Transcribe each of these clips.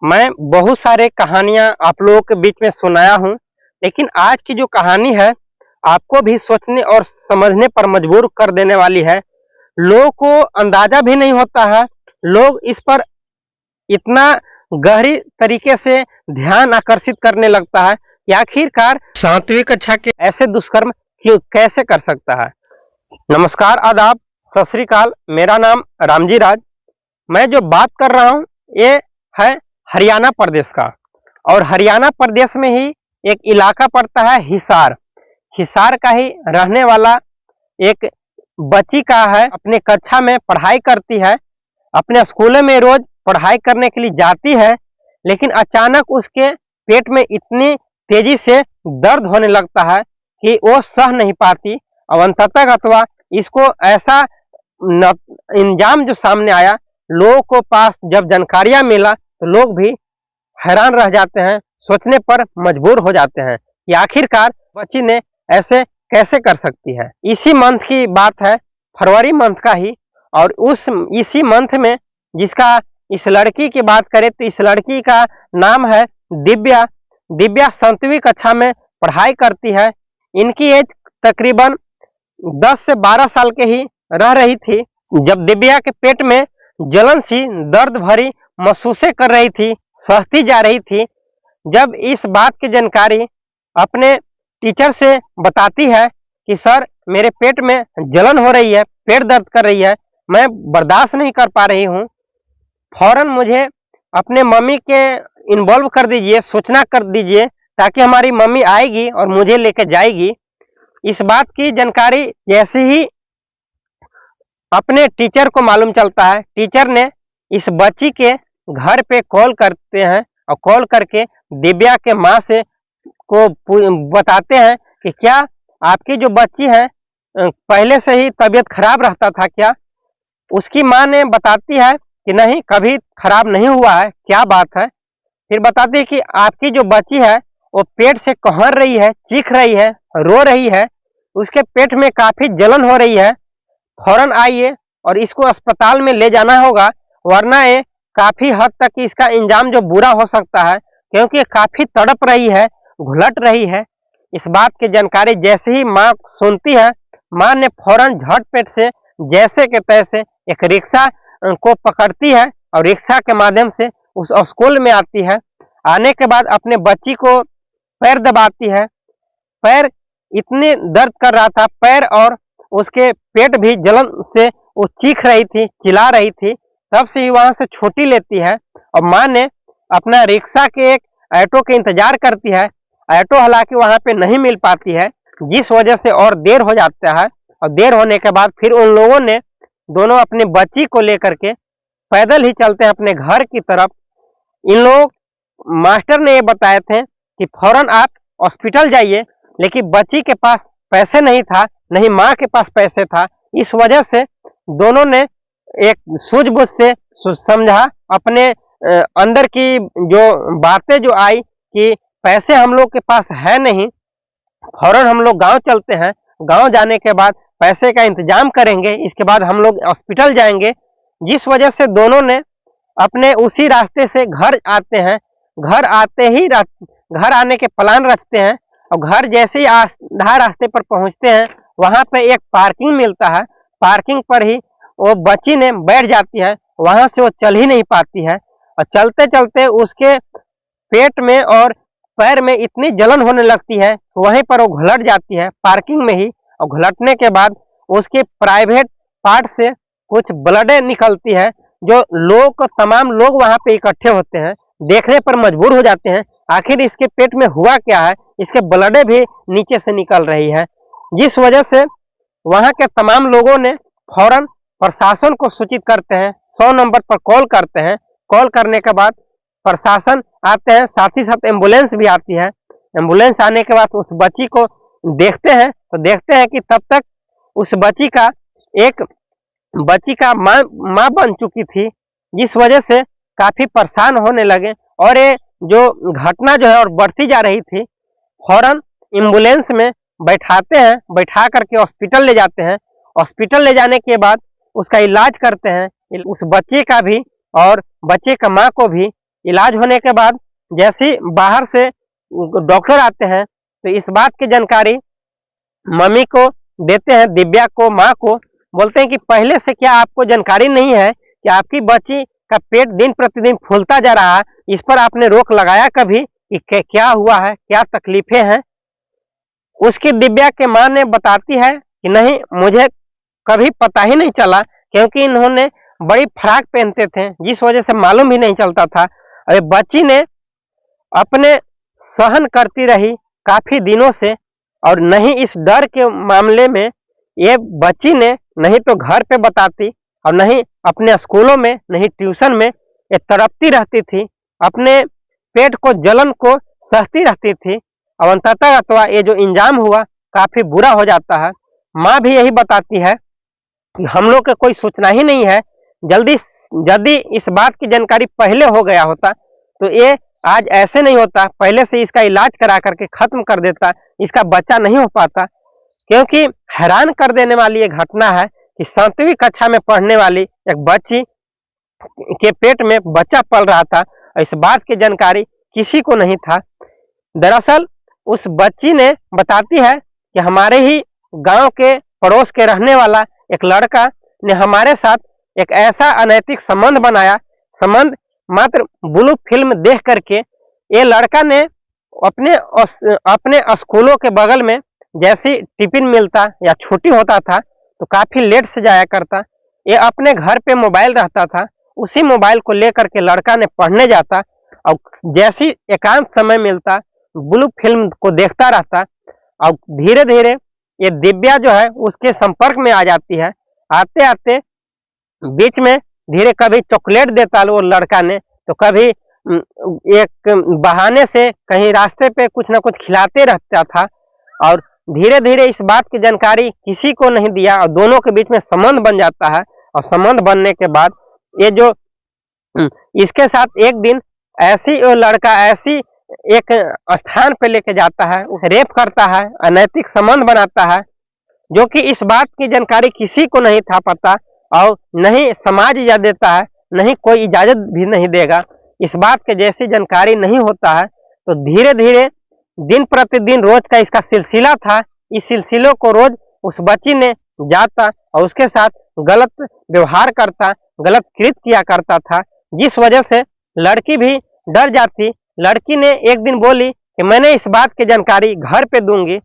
मैं बहुत सारे कहानियां आप लोगों के बीच में सुनाया हूं, लेकिन आज की जो कहानी है आपको भी सोचने और समझने पर मजबूर कर देने वाली है। लोगों को अंदाजा भी नहीं होता है, लोग इस पर इतना गहरी तरीके से ध्यान आकर्षित करने लगता है कि आखिरकार सातवीं कक्षा के ऐसे दुष्कर्म क्यों कैसे कर सकता है। नमस्कार, आदाब, सत श्री अकाल। मेरा नाम रामजी राज। मैं जो बात कर रहा हूँ ये है हरियाणा प्रदेश का, और हरियाणा प्रदेश में ही एक इलाका पड़ता है हिसार। हिसार का ही रहने वाला एक बच्ची का है, अपने कक्षा में पढ़ाई करती है, अपने स्कूल में रोज पढ़ाई करने के लिए जाती है, लेकिन अचानक उसके पेट में इतनी तेजी से दर्द होने लगता है कि वो सह नहीं पाती, और अंततः अथवा इसको ऐसा इंजाम जो सामने आया, लोगों को पास जब जानकारियां मिला तो लोग भी हैरान रह जाते हैं, सोचने पर मजबूर हो जाते हैं कि आखिरकार बच्ची ने ऐसे कैसे कर सकती है। इसी मंथ की बात है, फरवरी मंथ का ही, और इसी मंथ में जिसका इस लड़की की बात करें तो इस लड़की का नाम है दिव्या। दिव्या 7वीं कक्षा में पढ़ाई करती है। इनकी एज तकरीबन 10 से 12 साल के ही रह रही थी जब दिव्या के पेट में जलन सी दर्द भरी महसूस कर रही थी, सहती जा रही थी। जब इस बात की जानकारी अपने टीचर से बताती है कि सर मेरे पेट में जलन हो रही है, पेट दर्द कर रही है, मैं बर्दाश्त नहीं कर पा रही हूँ, फौरन मुझे अपने मम्मी के इन्वॉल्व कर दीजिए, सूचना कर दीजिए, ताकि हमारी मम्मी आएगी और मुझे लेकर जाएगी। इस बात की जानकारी जैसे ही अपने टीचर को मालूम चलता है, टीचर ने इस बच्ची के घर पे कॉल करते हैं और कॉल करके दिव्या के माँ से को बताते हैं कि क्या आपकी जो बच्ची है पहले से ही तबीयत खराब रहता था क्या। उसकी माँ ने बताती है कि नहीं, कभी खराब नहीं हुआ है, क्या बात है। फिर बताती है कि आपकी जो बच्ची है वो पेट से कहर रही है, चीख रही है, रो रही है, उसके पेट में काफी जलन हो रही है, फौरन आइए और इसको अस्पताल में ले जाना होगा, वरना ये काफी हद तक इसका इंजाम जो बुरा हो सकता है, क्योंकि ये काफी तड़प रही है, घुलट रही है। इस बात की जानकारी जैसे ही माँ सुनती है, माँ ने फौरन झटपट से जैसे के तैसे एक रिक्शा को पकड़ती है और रिक्शा के माध्यम से उस स्कूल में आती है। आने के बाद अपने बच्ची को पैर दबाती है। पैर इतने दर्द कर रहा था, पैर और उसके पेट भी जलन से वो चीख रही थी, चिल्ला रही थी। तब से ही वहां से छुट्टी लेती है और माँ ने अपना रिक्शा के एक ऑटो के इंतजार करती है। ऑटो हालांकि वहां पे नहीं मिल पाती है, जिस वजह से और देर हो जाता है, और देर होने के बाद फिर उन लोगों ने दोनों अपनी बच्ची को लेकर के पैदल ही चलते हैं अपने घर की तरफ। इन लोग मास्टर ने ये बताए थे कि फौरन आप हॉस्पिटल जाइए, लेकिन बच्ची के पास पैसे नहीं था, नहीं माँ के पास पैसे था। इस वजह से दोनों ने एक सूझबूझ से समझा, अपने अंदर की जो बातें जो आई कि पैसे हम लोग के पास है नहीं, फौरन हम लोग गांव चलते हैं, गांव जाने के बाद पैसे का इंतजाम करेंगे, इसके बाद हम लोग हॉस्पिटल जाएंगे। जिस वजह से दोनों ने अपने उसी रास्ते से घर आते हैं। घर आते ही घर आने के प्लान रचते हैं, और घर जैसे ही आधा रास्ते पर पहुंचते हैं, वहां पे एक पार्किंग मिलता है। पार्किंग पर ही वो बच्ची ने बैठ जाती है, वहां से वो चल ही नहीं पाती है, और चलते चलते उसके पेट में और पैर में इतनी जलन होने लगती है, वहीं पर वो घुलट जाती है पार्किंग में ही। और घुलटने के बाद उसके प्राइवेट पार्ट से कुछ ब्लडें निकलती है, जो तमाम लोग वहां पे इकट्ठे होते हैं, देखने पर मजबूर हो जाते हैं आखिर इसके पेट में हुआ क्या है, इसके ब्लडें भी नीचे से निकल रही है। जिस वजह से वहां के तमाम लोगों ने फौरन प्रशासन को सूचित करते हैं, 100 नंबर पर कॉल करते हैं। कॉल करने के बाद प्रशासन आते हैं, साथ ही साथ एम्बुलेंस भी आती है। एम्बुलेंस आने के बाद उस बच्ची को देखते हैं, तो देखते हैं कि तब तक उस बच्ची का माँ बन चुकी थी, जिस वजह से काफी परेशान होने लगे, और ये जो घटना जो है और बढ़ती जा रही थी। फौरन एम्बुलेंस में बैठाते हैं, बैठा करके हॉस्पिटल ले जाते हैं। हॉस्पिटल ले जाने के बाद उसका इलाज करते हैं, उस बच्चे का भी और बच्चे का माँ को भी। इलाज होने के बाद जैसे बाहर से डॉक्टर आते हैं तो इस बात की जानकारी मम्मी को देते हैं, दिव्या को, माँ को। बोलते हैं कि पहले से क्या आपको जानकारी नहीं है कि आपकी बच्ची का पेट दिन प्रतिदिन फूलता जा रहा है, इस पर आपने रोक लगाया कभी कि क्या हुआ है, क्या तकलीफें हैं? उसकी दिव्या के माँ ने बताती है कि नहीं, मुझे कभी पता ही नहीं चला, क्योंकि इन्होंने बड़ी फ्राक पहनते थे जिस वजह से मालूम भी नहीं चलता था। और बच्ची ने अपने सहन करती रही काफी दिनों से, और नहीं इस डर के मामले में ये बच्ची ने नहीं तो घर पे बताती और नहीं अपने स्कूलों में, नहीं ट्यूशन में, ये तड़पती रहती थी, अपने पेट को, जलन को सहती रहती थी। और अंततः अथवा ये जो इंजाम हुआ काफी बुरा हो जाता है। माँ भी यही बताती है कि हम लोग का कोई सूचना ही नहीं है, जल्दी यदि इस बात की जानकारी पहले हो गया होता तो ये आज ऐसे नहीं होता, पहले से इसका इलाज करा करके खत्म कर देता, इसका बच्चा नहीं हो पाता। क्योंकि हैरान कर देने वाली ये घटना है कि 7वीं कक्षा में पढ़ने वाली एक बच्ची के पेट में बच्चा पल रहा था, इस बात की जानकारी किसी को नहीं था। दरअसल उस बच्ची ने बताती है कि हमारे ही गांव के पड़ोस के रहने वाला एक लड़का ने हमारे साथ एक ऐसा अनैतिक संबंध बनाया, संबंध मात्र ब्लू फिल्म देख करके। ये लड़का ने अपने स्कूलों के बगल में जैसी टिफिन मिलता या छुट्टी होता था तो काफी लेट से जाया करता। ये अपने घर पे मोबाइल रहता था, उसी मोबाइल को लेकर के लड़का ने पढ़ने जाता और जैसी एकांत समय मिलता ब्लू फिल्म को देखता रहता। और धीरे धीरे ये दिव्या जो है उसके संपर्क में आ जाती है। आते आते बीच में धीरे कभी चॉकलेट देता वो लड़का ने, तो कभी एक बहाने से कहीं रास्ते पे कुछ ना कुछ खिलाते रहता था। और धीरे धीरे इस बात की जानकारी किसी को नहीं दिया और दोनों के बीच में संबंध बन जाता है। और संबंध बनने के बाद ये जो इसके साथ एक दिन ऐसी लड़का ऐसी एक स्थान पे लेके जाता है, रेप करता है, अनैतिक संबंध बनाता है, जो कि इस बात की जानकारी किसी को नहीं था पता, और नहीं समाज इजाजत देता है, नहीं कोई इजाजत भी नहीं देगा। इस बात के जैसी जानकारी नहीं होता है तो धीरे धीरे दिन प्रतिदिन रोज का इसका सिलसिला था। इस सिलसिलों को रोज उस बच्ची ने जाता और उसके साथ गलत व्यवहार करता, गलत कृत्य किया करता था, जिस वजह से लड़की भी डर जाती। लड़की ने एक दिन बोली कि मैंने इस बात की जानकारी घर पे दूंगी।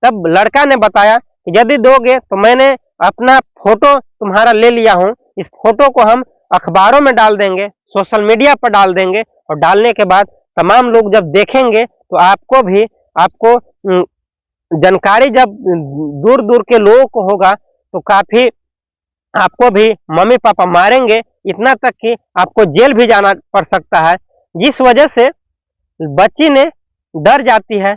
तब लड़का ने बताया कि यदि दोगे तो मैंने अपना फोटो तुम्हारा ले लिया हूँ, इस फोटो को हम अखबारों में डाल देंगे, सोशल मीडिया पर डाल देंगे, और डालने के बाद तमाम लोग जब देखेंगे तो आपको जानकारी जब दूर दूर के लोगों को होगा तो काफी आपको भी मम्मी पापा मारेंगे, इतना तक कि आपको जेल भी जाना पड़ सकता है। जिस वजह से बच्ची ने डर जाती है,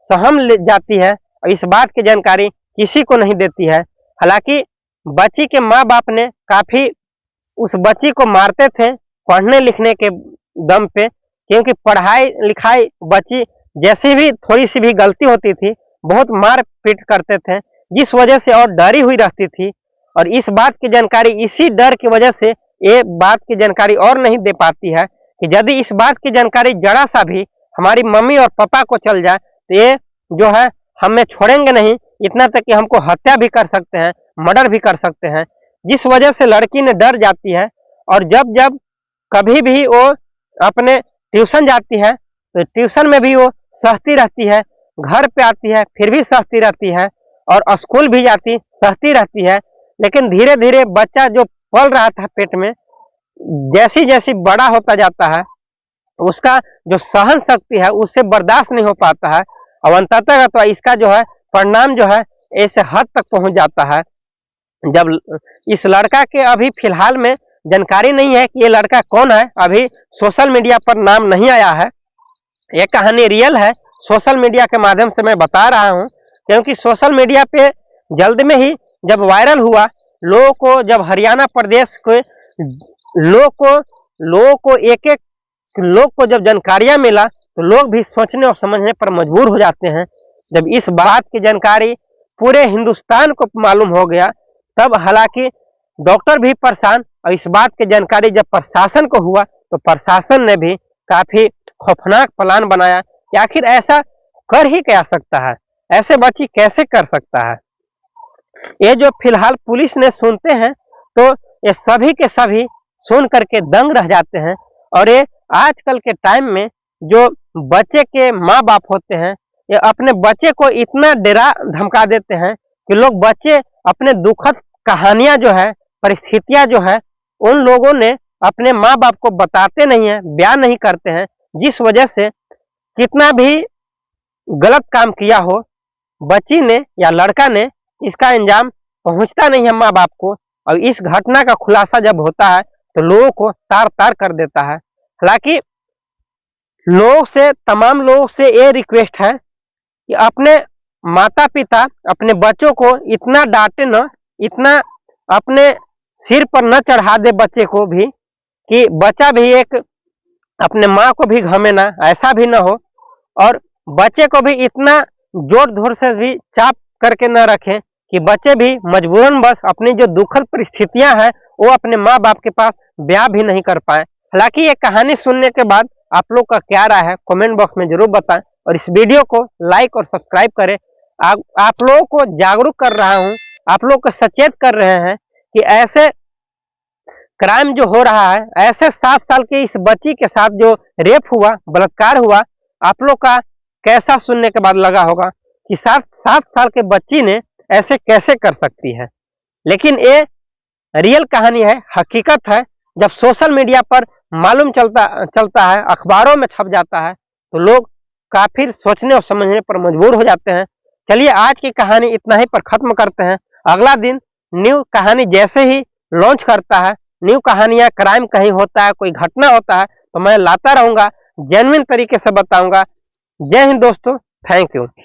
सहम ले जाती है और इस बात की जानकारी किसी को नहीं देती है। हालांकि बच्ची के माँ बाप ने काफी उस बच्ची को मारते थे पढ़ने लिखने के दम पे, क्योंकि पढ़ाई लिखाई बच्ची जैसी भी थोड़ी सी भी गलती होती थी बहुत मार पीट करते थे, जिस वजह से और डरी हुई रहती थी। और इस बात की जानकारी, इसी डर की वजह से ये बात की जानकारी और नहीं दे पाती है कि यदि इस बात की जानकारी जरा सा भी हमारी मम्मी और पापा को चल जाए तो ये जो है हमें छोड़ेंगे नहीं, इतना तक कि हमको हत्या भी कर सकते हैं, मर्डर भी कर सकते हैं। जिस वजह से लड़की ने डर जाती है। और जब जब कभी भी वो अपने ट्यूशन जाती है तो ट्यूशन में भी वो सहती रहती है, घर पे आती है फिर भी सहती रहती है, और स्कूल भी जाती सहती रहती है। लेकिन धीरे धीरे बच्चा जो पल रहा था पेट में, जैसी जैसी बड़ा होता जाता है उसका जो सहन शक्ति है उससे बर्दाश्त नहीं हो पाता है, और अंततः तो इसका जो है परिणाम जो है ऐसे हद तक पहुंच जाता है। जब इस लड़का के अभी फिलहाल में जानकारी नहीं है कि ये लड़का कौन है, अभी सोशल मीडिया पर नाम नहीं आया है। ये कहानी रियल है, सोशल मीडिया के माध्यम से मैं बता रहा हूँ, क्योंकि सोशल मीडिया पे जल्द में ही जब वायरल हुआ, लोगों को, जब हरियाणा प्रदेश के लोगों को एक एक लोग को जब जानकारियां मिला तो लोग भी सोचने और समझने पर मजबूर हो जाते हैं। जब इस बात की जानकारी पूरे हिंदुस्तान को मालूम हो गया तब हालांकि डॉक्टर भी परेशान, और इस बात की जानकारी जब प्रशासन को हुआ तो प्रशासन ने भी काफी खौफनाक प्लान बनाया कि आखिर ऐसा कर ही क्या सकता है, ऐसे बच्ची कैसे कर सकता है। ये जो फिलहाल पुलिस ने सुनते हैं तो ये सभी के सभी सुन करके दंग रह जाते हैं। और ये आजकल के टाइम में जो बच्चे के माँ बाप होते हैं, ये अपने बच्चे को इतना डरा धमका देते हैं कि लोग बच्चे अपने दुखद कहानियां जो है, परिस्थितियां जो है, उन लोगों ने अपने माँ बाप को बताते नहीं है, बयान नहीं करते हैं, जिस वजह से कितना भी गलत काम किया हो बच्ची ने या लड़का ने, इसका अंजाम पहुंचता नहीं है माँ बाप को। और इस घटना का खुलासा जब होता है तो लोगों को तार तार कर देता है। हालांकि तमाम लोगों से ये रिक्वेस्ट है कि अपने माता पिता अपने बच्चों को इतना डांटे न, इतना अपने सिर पर न चढ़ा दे बच्चे को भी कि बच्चा भी एक अपने माँ को भी घमे ना, ऐसा भी न हो। और बच्चे को भी इतना जोर धोर से भी चाप करके न रखें कि बच्चे भी मजबूरन बस अपनी जो दुखद परिस्थितियां हैं वो अपने माँ बाप के पास बयां भी नहीं कर पाए। हालांकि ये कहानी सुनने के बाद आप लोग का क्या राय है कमेंट बॉक्स में जरूर बताएं और इस वीडियो को लाइक और सब्सक्राइब करें। आप लोगों को जागरूक कर रहा हूं, आप लोग को सचेत कर रहे हैं कि ऐसे क्राइम जो हो रहा है, ऐसे 7 साल की इस बच्ची के साथ जो रेप हुआ, बलात्कार हुआ, आप लोग का कैसा सुनने के बाद लगा होगा कि 7 साल के बच्ची ने ऐसे कैसे कर सकती है। लेकिन ये रियल कहानी है, हकीकत है। जब सोशल मीडिया पर मालूम चलता है, अखबारों में छप जाता है, तो लोग काफी सोचने और समझने पर मजबूर हो जाते हैं। चलिए आज की कहानी इतना ही पर खत्म करते हैं। अगला दिन न्यू कहानी जैसे ही लॉन्च करता है, न्यू कहानियां, क्राइम कहीं होता है, कोई घटना होता है, तो मैं लाता रहूंगा, जेन्युइन तरीके से बताऊंगा। जय हिंद दोस्तों, थैंक यू।